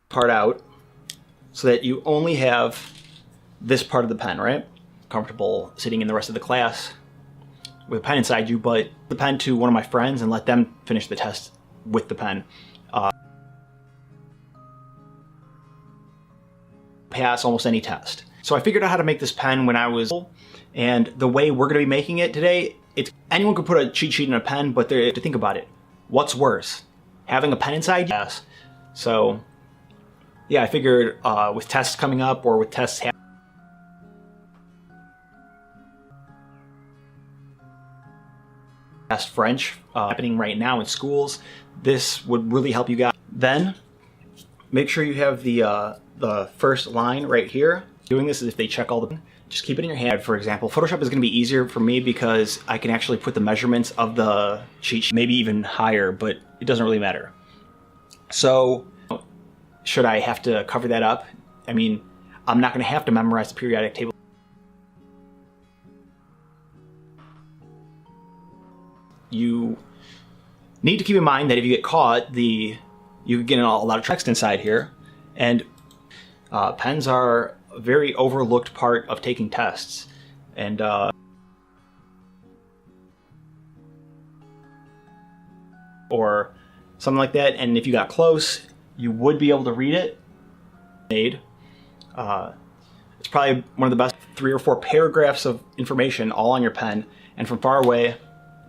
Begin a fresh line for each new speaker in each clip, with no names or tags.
part out so that you only have this part of the pen, right? Comfortable sitting in the rest of the class with a pen inside you, but the pen to one of my friends and let them finish the test with the pen. Pass almost any test. So I figured out how to make this pen when I was, and the way we're going to be making it today, anyone could put a cheat sheet in a pen, but to think about it, what's worse, having a pen inside? Yes. So yeah, I figured with tests coming up or with tests French happening right now in schools, this would really help you guys. Then make sure you have the first line right here. Doing this is if they check all the, just keep it in your hand. For example, Photoshop is going to be easier for me because I can actually put the measurements of the cheat sheet, maybe even higher, but it doesn't really matter. So should I have to cover that up? I mean, I'm not going to have to memorize the periodic table. You need to keep in mind that if you get caught, you could get a lot of text inside here, and pens are a very overlooked part of taking tests, and or something like that. And if you got close, you would be able to read it. It's probably one of the best 3 or 4 paragraphs of information all on your pen, and from far away,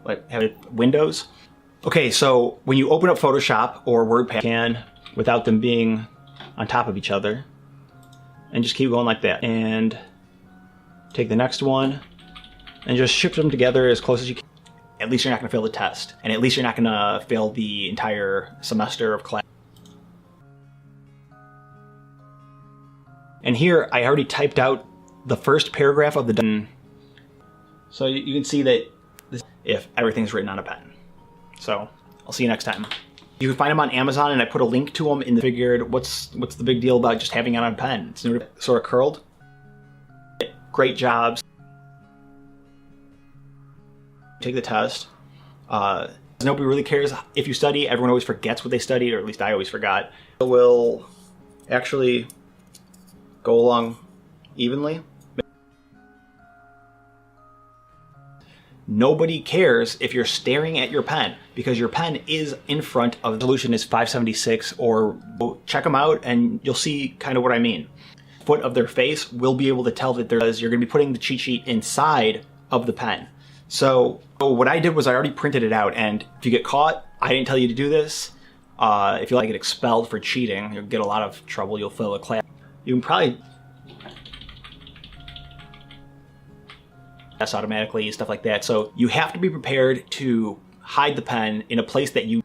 like have windows. Okay, so when you open up Photoshop or WordPad, you can, without them being on top of each other, and just keep going like that. And take the next one and just shift them together as close as you can. At least you're not going to fail the test, and at least you're not going to fail the entire semester of class. And here I already typed out the first paragraph of the, so you can see that if everything's written on a pen. So I'll see you next time. You can find them on Amazon, and I put a link to them in the figured. What's the big deal about just having it on a pen? It's sort of curled. Great jobs. Take the test. Nobody really cares if you study. Everyone always forgets what they studied, or at least I always forgot. It will actually go along evenly. Nobody cares if you're staring at your pen, because your pen is in front of the solution is 576, or check them out and you'll see kind of what I mean. Foot of their face will be able to tell that you're going to be putting the cheat sheet inside of the pen. So what I did was I already printed it out, and if you get caught, I didn't tell you to do this. If you get expelled for cheating, you'll get a lot of trouble. You'll fail a class. You can probably automatically, stuff like that. So you have to be prepared to hide the pen in a place that you,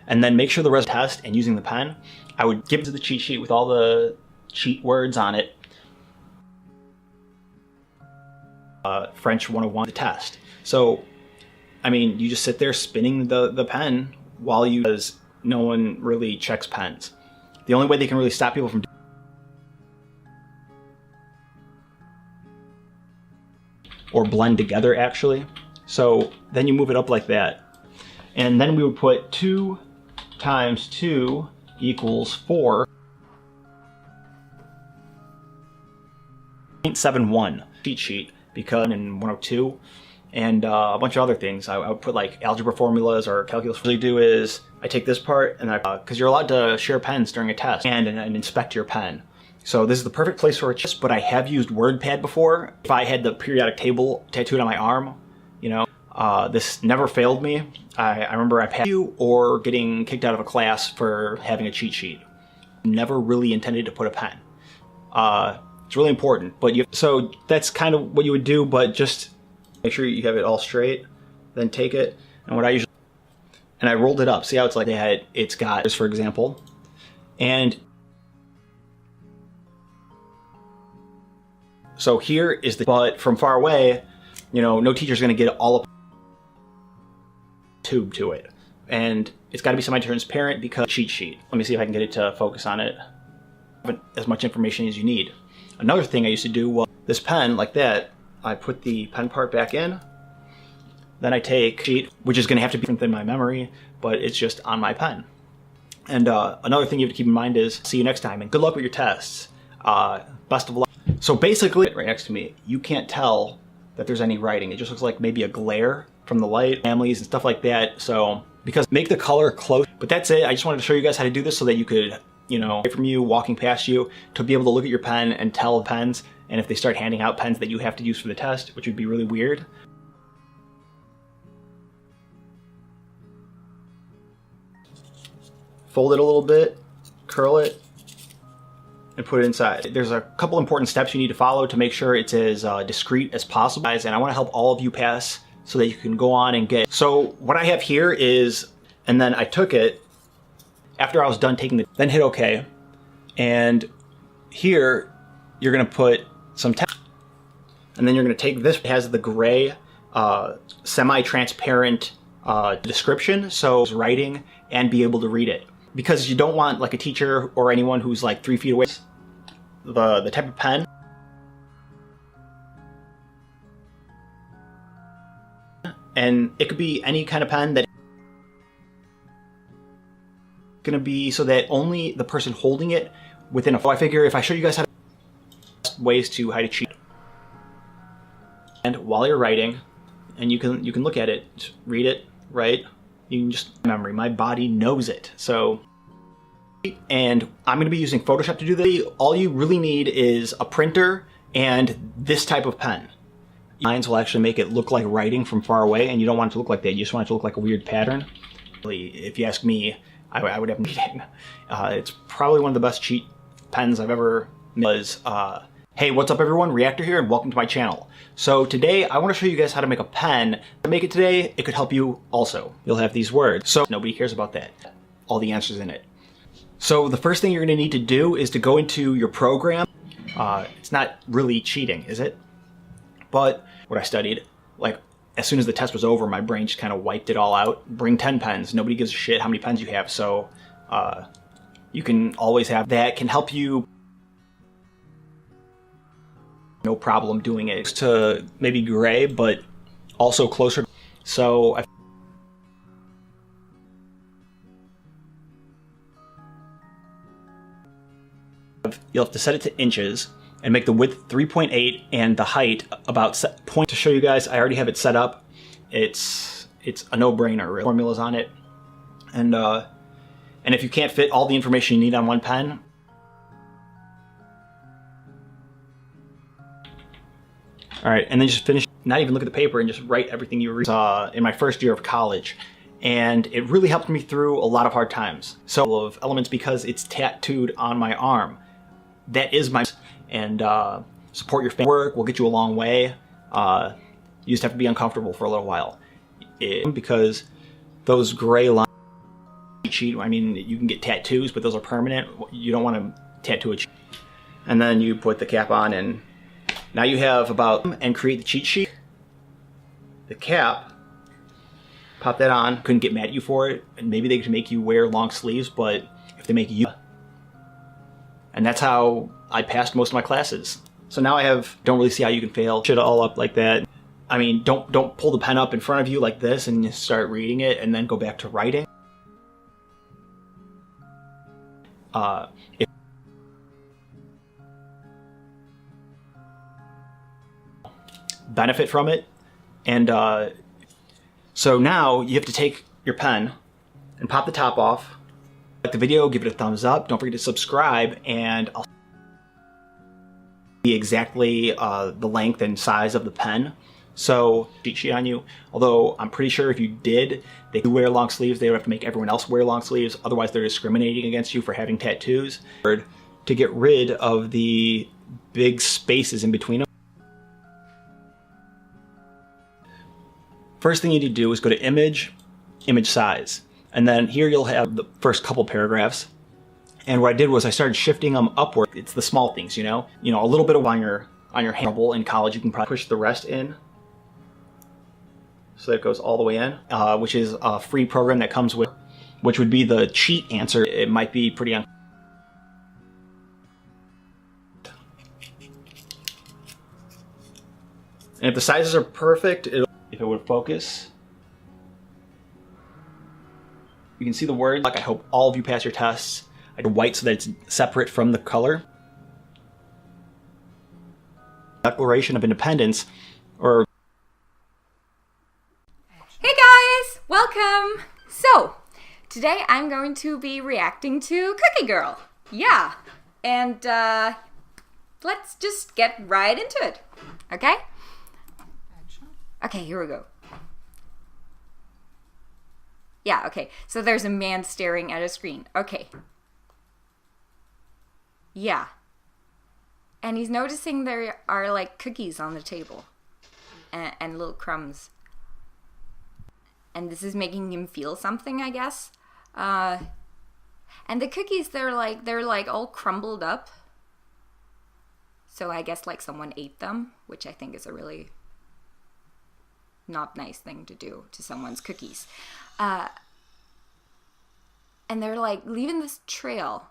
and then make sure the rest of the test and using the pen, I would give it to the cheat sheet with all the cheat words on it. French 101, the test. So, I mean, you just sit there spinning the pen while because no one really checks pens. The only way they can really stop people from or blend together, actually. So then you move it up like that. And then we would put 2 times 2 equals 4. 0.71 cheat sheet, because in 102, and a bunch of other things. I would put like algebra formulas or calculus. What I do is I take this part, and because you're allowed to share pens during a test and inspect your pen. So this is the perfect place for a test, but I have used WordPad before. If I had the periodic table tattooed on my arm, you know, this never failed me. I remember I passed or getting kicked out of a class for having a cheat sheet. Never really intended to put a pen. It's really important, but so that's kind of what you would do, but just make sure you have it all straight, then take it, and what I usually, and I rolled it up. See how it's like it's got this, for example, and so here is the, but from far away, you know, no teacher's gonna get all up tube to it. And it's gotta be semi-transparent because cheat sheet. Let me see if I can get it to focus on it. But as much information as you need. Another thing I used to do was this pen like that, I put the pen part back in, then I take sheet, which is gonna have to be different than my memory, but it's just on my pen. And another thing you have to keep in mind is, see you next time, and good luck with your tests. Best of luck. So basically, right next to me, you can't tell that there's any writing. It just looks like maybe a glare from the light, families and stuff like that. So, because make the color close. But that's it. I just wanted to show you guys how to do this so that you could, you know, away from you, walking past you, to be able to look at your pen and tell pens, and if they start handing out pens that you have to use for the test, which would be really weird. Fold it a little bit, curl it, and put it inside. There's a couple important steps you need to follow to make sure it's as discreet as possible, guys, and I want to help all of you pass so that you can go on and get. So what I have here is, and then I took it after I was done taking then hit OK, and here you're gonna put some text, and then you're gonna take this. It has the gray semi-transparent description, so it's writing and be able to read it. Because you don't want like a teacher or anyone who's like 3 feet away. The type of pen. And it could be any kind of pen that gonna be so that only the person holding it within a. I figure if I show you guys how to ways to how to cheat. And while you're writing, and you can look at it, just read it, write. You can just memory. My body knows it. So, and I'm going to be using Photoshop to do this. All you really need is a printer and this type of pen. Lines will actually make it look like writing from far away, and you don't want it to look like that. You just want it to look like a weird pattern. If you ask me, I would have needed. It's probably one of the best cheat pens I've ever made. Hey, what's up everyone? Reactor here, and welcome to my channel. So today I want to show you guys how to make a pen. To make it today, it could help you also. You'll have these words. So nobody cares about that. All the answers in it. So the first thing you're going to need to do is to go into your program. It's not really cheating, is it? But what I studied, like as soon as the test was over, my brain just kind of wiped it all out. Bring 10 pens. Nobody gives a shit how many pens you have. So you can always have that. Can help you. No problem doing it to maybe gray, but also closer. So you'll have to set it to inches and make the width 3.8 and the height about point. To show you guys, I already have it set up. It's a no-brainer. Really. Formulas on it, and if you can't fit all the information you need on one pen. All right, and then just finish, not even look at the paper, and just write everything you read. In my first year of college, and it really helped me through a lot of hard times. So of elements, because it's tattooed on my arm. That is my, and support your family. Work will get you a long way. You just have to be uncomfortable for a little while. Because those gray lines, cheat, I mean, you can get tattoos, but those are permanent. You don't want to tattoo a cheat. And then you put the cap on, and now you have about, and create the cheat sheet. The cap, pop that on. Couldn't get mad at you for it, and maybe they could make you wear long sleeves, but if they make you, and that's how I passed most of my classes. So now I don't really see how you can fail. Shit all up like that. I mean, don't pull the pen up in front of you like this and start reading it and then go back to writing. Benefit from it, and so now you have to take your pen and pop the top off. Like the video, give it a thumbs up. Don't forget to subscribe, and I'll be exactly the length and size of the pen. So cheat sheet on you. Although I'm pretty sure if you did, they do wear long sleeves. They would have to make everyone else wear long sleeves. Otherwise, they're discriminating against you for having tattoos. To get rid of the big spaces in between them. First thing you need to do is go to image size. And then here you'll have the first couple paragraphs. And what I did was I started shifting them upward. It's the small things, you know, a little bit of on your hand. In college, you can probably push the rest in. So that goes all the way in, which is a free program that comes with, which would be the cheat answer. It might be pretty And if the sizes are perfect, if it would focus. You can see the word. Like, I hope all of you pass your tests. I did white so that it's separate from the color. Declaration of Independence, or...
Hey guys! Welcome! So, today I'm going to be reacting to Cookie Girl. Yeah. And, let's just get right into it. Okay? Okay, here we go. Yeah, okay. So there's a man staring at a screen. Okay. Yeah. And he's noticing there are, like, cookies on the table. And little crumbs. And this is making him feel something, I guess. And the cookies, they're like all crumbled up. So I guess, like, someone ate them, which I think is a really not nice thing to do to someone's cookies. And they're, like, leaving this trail.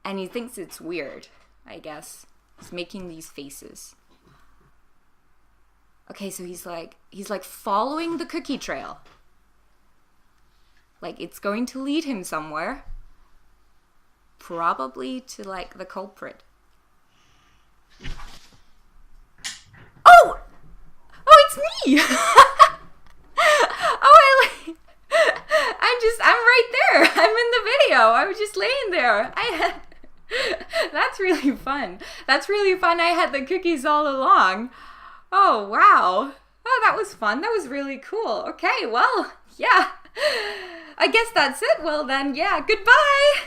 And he thinks it's weird, I guess. He's making these faces. Okay, so he's like following the cookie trail. Like, it's going to lead him somewhere. Probably to, like, the culprit. Oh! Oh, it's me! I'm right there. I'm in the video. I was just laying there. That's really fun. That's really fun. I had the cookies all along. Oh, wow. Oh, that was fun. That was really cool. Okay, well, yeah. I guess that's it. Well then, yeah, goodbye.